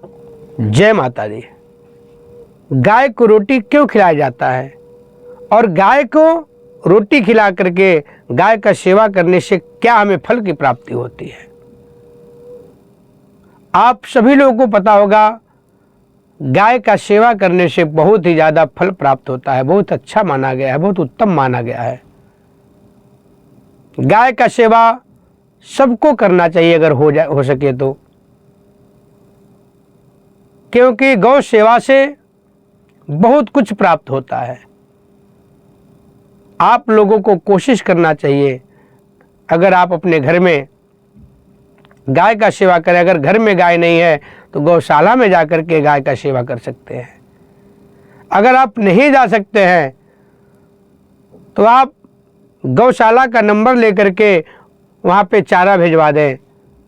जय माता दी। गाय को रोटी क्यों खिलाया जाता है और गाय को रोटी खिला करके गाय का सेवा करने से क्या हमें फल की प्राप्ति होती है? आप सभी लोगों को पता होगा, गाय का सेवा करने से बहुत ही ज़्यादा फल प्राप्त होता है, बहुत अच्छा माना गया है, बहुत उत्तम माना गया है। गाय का सेवा सबको करना चाहिए अगर हो सके तो, क्योंकि गौ सेवा से बहुत कुछ प्राप्त होता है। आप लोगों को कोशिश करना चाहिए, अगर आप अपने घर में गाय का सेवा करें। अगर घर में गाय नहीं है तो गौशाला में जाकर के गाय का सेवा कर सकते हैं। अगर आप नहीं जा सकते हैं तो आप गौशाला का नंबर लेकर के वहाँ पे चारा भिजवा दें,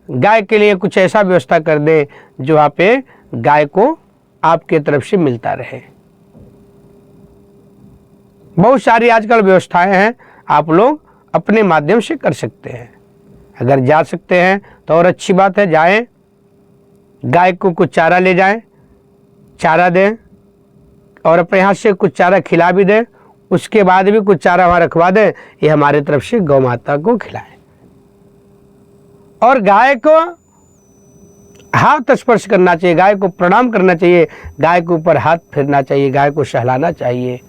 गाय के लिए कुछ ऐसा व्यवस्था कर दें जो वहाँ पे गाय को आपके तरफ से मिलता रहे। बहुत सारी आजकल व्यवस्थाएं हैं, आप लोग अपने माध्यम से कर सकते हैं। अगर जा सकते हैं तो और अच्छी बात है, जाएं, गाय को कुछ चारा ले जाएं, चारा दें और अपने हाथ से कुछ चारा खिला भी दें। उसके बाद भी कुछ चारा वहाँ रखवा दें, ये हमारे तरफ से गौ माता को खिलाएं। और गाय को हाथ स्पर्श करना चाहिए, गाय को प्रणाम करना चाहिए, गाय के ऊपर हाथ फेरना चाहिए, गाय को सहलाना चाहिए।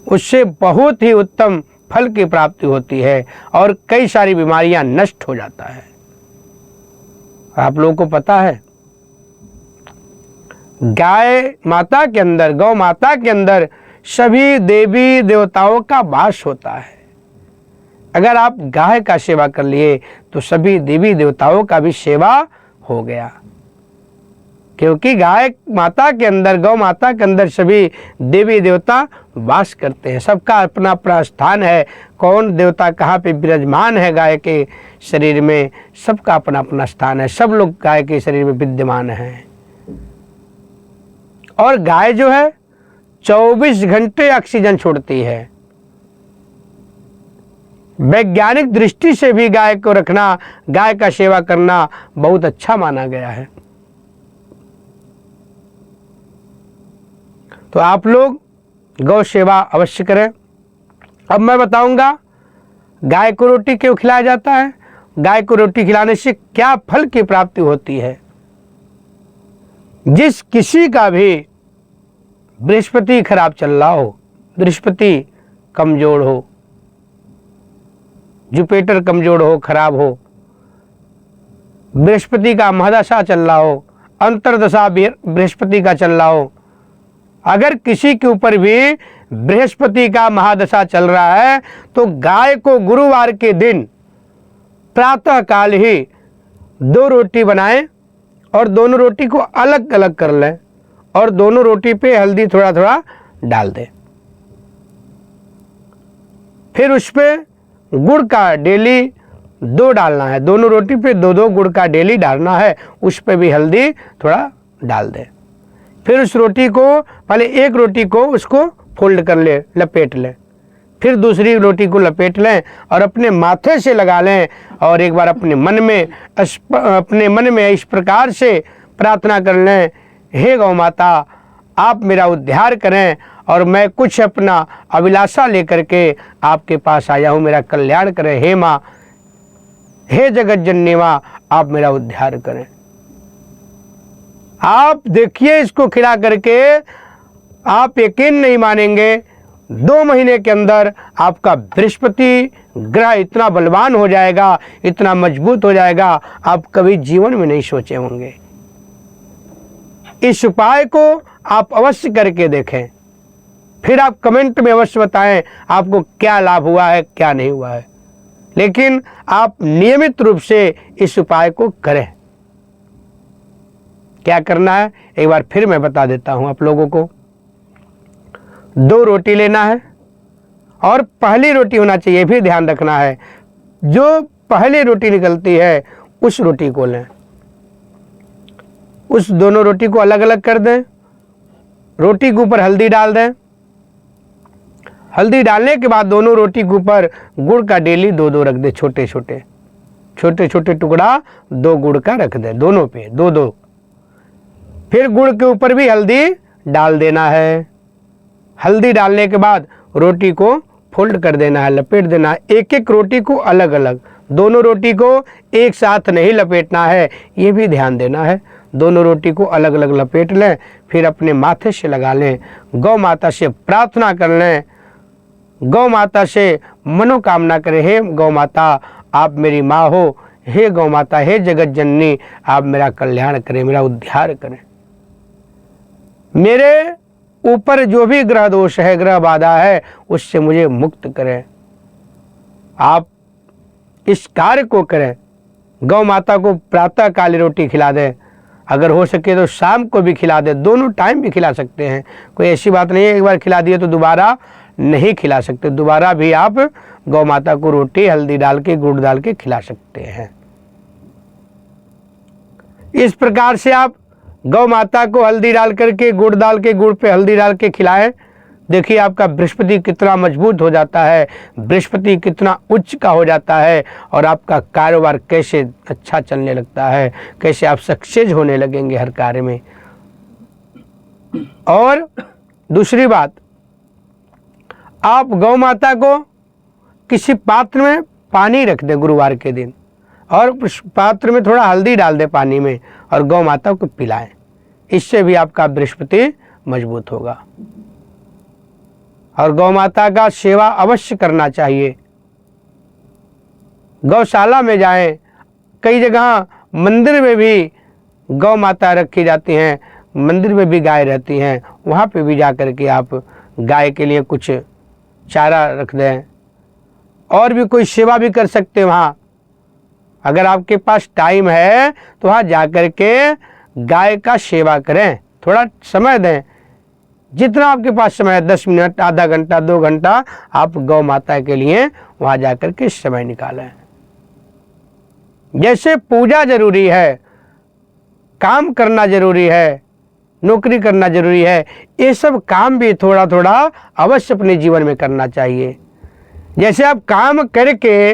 उससे बहुत ही उत्तम फल की प्राप्ति होती है और कई सारी बीमारियां नष्ट हो जाता है। आप लोगों को पता है, गाय माता के अंदर, गौ माता के अंदर सभी देवी देवताओं का वास होता है। अगर आप गाय का सेवा कर लिए तो सभी देवी देवताओं का भी सेवा हो गया, क्योंकि गाय माता के अंदर, गौ माता के अंदर सभी देवी देवता वास करते हैं। सबका अपना अपना स्थान है। कौन देवता कहाँ पे विराजमान है गाय के शरीर में, सबका अपना अपना स्थान है। सब लोग गाय के शरीर में विद्यमान हैं। और गाय जो है 24 घंटे ऑक्सीजन छोड़ती है। वैज्ञानिक दृष्टि से भी गाय को रखना, गाय का सेवा करना बहुत अच्छा माना गया है। तो आप लोग गौ सेवा अवश्य करें। अब मैं बताऊंगा गाय को रोटी क्यों खिलाया जाता है, गाय को रोटी खिलाने से क्या फल की प्राप्ति होती है। जिस किसी का भी बृहस्पति खराब चल रहा हो, बृहस्पति कमजोर हो, जुपिटर कमजोर हो, खराब हो, बृहस्पति का महादशा चल रहा हो, अंतर्दशा बृहस्पति का चल रहा हो, अगर किसी के ऊपर भी बृहस्पति का महादशा चल रहा है तो गाय को गुरुवार के दिन प्रातः काल ही 2 रोटी बनाएं और दोनों रोटी को अलग अलग कर लें और दोनों रोटी पे हल्दी थोड़ा थोड़ा डाल दें। फिर उस पर गुड़ का डेली 2 डालना है, दोनों रोटी पे 2-2 गुड़ का डेली डालना है, उस पर भी हल्दी थोड़ा डाल दें। फिर उस रोटी को, पहले एक रोटी को उसको फोल्ड कर ले, लपेट लें, फिर दूसरी रोटी को लपेट लें और अपने माथे से लगा लें और एक बार अपने मन में इस प्रकार से प्रार्थना कर लें, हे गौ माता आप मेरा उद्धार करें और मैं कुछ अपना अभिलाषा लेकर के आपके पास आया हूँ, मेरा कल्याण करें। हे माँ, हे जगत जननी माँ, आप मेरा उद्धार करें। आप देखिए, इसको खिला करके आप यकीन नहीं मानेंगे, 2 महीने के अंदर आपका बृहस्पति ग्रह इतना बलवान हो जाएगा, इतना मजबूत हो जाएगा, आप कभी जीवन में नहीं सोचे होंगे। इस उपाय को आप अवश्य करके देखें, फिर आप कमेंट में अवश्य बताएं आपको क्या लाभ हुआ है, क्या नहीं हुआ है। लेकिन आप नियमित रूप से इस उपाय को करें। क्या करना है एक बार फिर मैं बता देता हूं आप लोगों को। 2 रोटी लेना है और पहली रोटी होना चाहिए, भी ध्यान रखना है, जो पहली रोटी निकलती है उस रोटी को लें। उस दोनों रोटी को अलग अलग कर दें, रोटी के ऊपर हल्दी डाल दें। हल्दी डालने के बाद दोनों रोटी के ऊपर गुड़ का डेली 2-2 रख दें, छोटे छोटे टुकड़ा 2 गुड़ का रख दें, दोनों पे 2-2। फिर गुड़ के ऊपर भी हल्दी डाल देना है। हल्दी डालने के बाद रोटी को फोल्ड कर देना है, लपेट देना है। एक एक रोटी को अलग अलग, दोनों रोटी को एक साथ नहीं लपेटना है, ये भी ध्यान देना है। दोनों रोटी को अलग अलग लपेट लें, फिर अपने माथे से लगा लें, गौ माता से प्रार्थना कर लें, गौ माता से मनोकामना करें, हे गौ माता आप मेरी माँ हो, हे गौ माता, हे जगत जननी आप मेरा कल्याण करें, मेरा उद्धार करें, मेरे ऊपर जो भी ग्रह दोष है, ग्रह बाधा है, उससे मुझे मुक्त करें। आप इस कार्य को करें। गौ माता को प्रातः काली रोटी खिला दें, अगर हो सके तो शाम को भी खिला दें, दोनों टाइम भी खिला सकते हैं, कोई ऐसी बात नहीं है एक बार खिला दिए तो दोबारा नहीं खिला सकते, दोबारा भी आप गौ माता को रोटी हल्दी डाल के गुड़ डाल के खिला सकते हैं। इस प्रकार से आप गौ माता को हल्दी डाल करके गुड़ डाल के, गुड़ पे हल्दी डाल के खिलाएं। देखिए आपका बृहस्पति कितना मजबूत हो जाता है, बृहस्पति कितना उच्च का हो जाता है, और आपका कारोबार कैसे अच्छा चलने लगता है, कैसे आप सक्सेस होने लगेंगे हर कार्य में। और दूसरी बात, आप गौ माता को किसी पात्र में पानी रख दें गुरुवार के दिन, और उस पात्र में थोड़ा हल्दी डाल दें पानी में, और गौ माता को पिलाएं। इससे भी आपका बृहस्पति मजबूत होगा। और गौ माता का सेवा अवश्य करना चाहिए। गौशाला में जाएं, कई जगह मंदिर में भी गौ माता रखी जाती हैं, मंदिर में भी गाय रहती हैं, वहाँ पे भी जा कर के आप गाय के लिए कुछ चारा रख दें, और भी कोई सेवा भी कर सकते हैं वहाँ। अगर आपके पास टाइम है तो वहाँ जा कर के गाय का सेवा करें, थोड़ा समय दें, जितना आपके पास समय है, 10 मिनट, आधा घंटा, 2 घंटा, आप गौ माता के लिए वहाँ जा कर के समय निकालें। जैसे पूजा जरूरी है, काम करना जरूरी है, नौकरी करना जरूरी है, ये सब काम भी थोड़ा थोड़ा अवश्य अपने जीवन में करना चाहिए। जैसे आप काम करके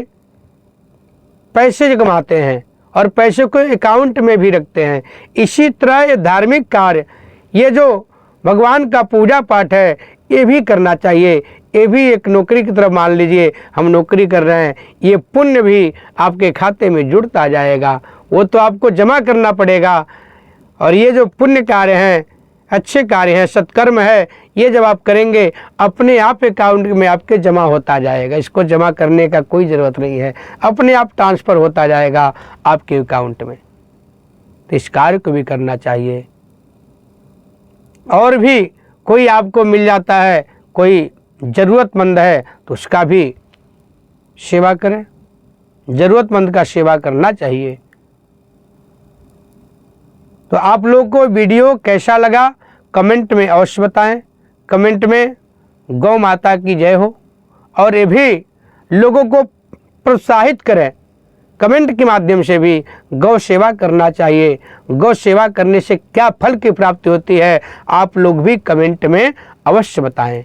पैसे कमाते हैं और पैसे को अकाउंट में भी रखते हैं, इसी तरह ये धार्मिक कार्य, ये जो भगवान का पूजा पाठ है, ये भी करना चाहिए। ये भी एक नौकरी की तरफ मान लीजिए, हम नौकरी कर रहे हैं, ये पुण्य भी आपके खाते में जुड़ता जाएगा, वो तो आपको जमा करना पड़ेगा। और ये जो पुण्य कार्य हैं, अच्छे कार्य हैं, सत्कर्म है, ये जब आप करेंगे अपने आप अकाउंट में आपके जमा होता जाएगा। इसको जमा करने का कोई ज़रूरत नहीं है, अपने आप ट्रांसफ़र होता जाएगा आपके अकाउंट में। तो इस कार्य को भी करना चाहिए। और भी कोई आपको मिल जाता है, कोई ज़रूरतमंद है, तो उसका भी सेवा करें, ज़रूरतमंद का सेवा करना चाहिए। तो आप लोग को वीडियो कैसा लगा कमेंट में अवश्य बताएं। कमेंट में गौ माता की जय हो, और ये भी लोगों को प्रोत्साहित करें, कमेंट के माध्यम से भी गौ सेवा करना चाहिए। गौ सेवा करने से क्या फल की प्राप्ति होती है, आप लोग भी कमेंट में अवश्य बताएं।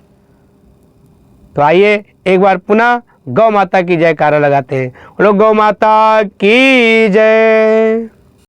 तो आइए एक बार पुनः गौ माता की जयकारा लगाते हैं। लोग गौ माता की जय।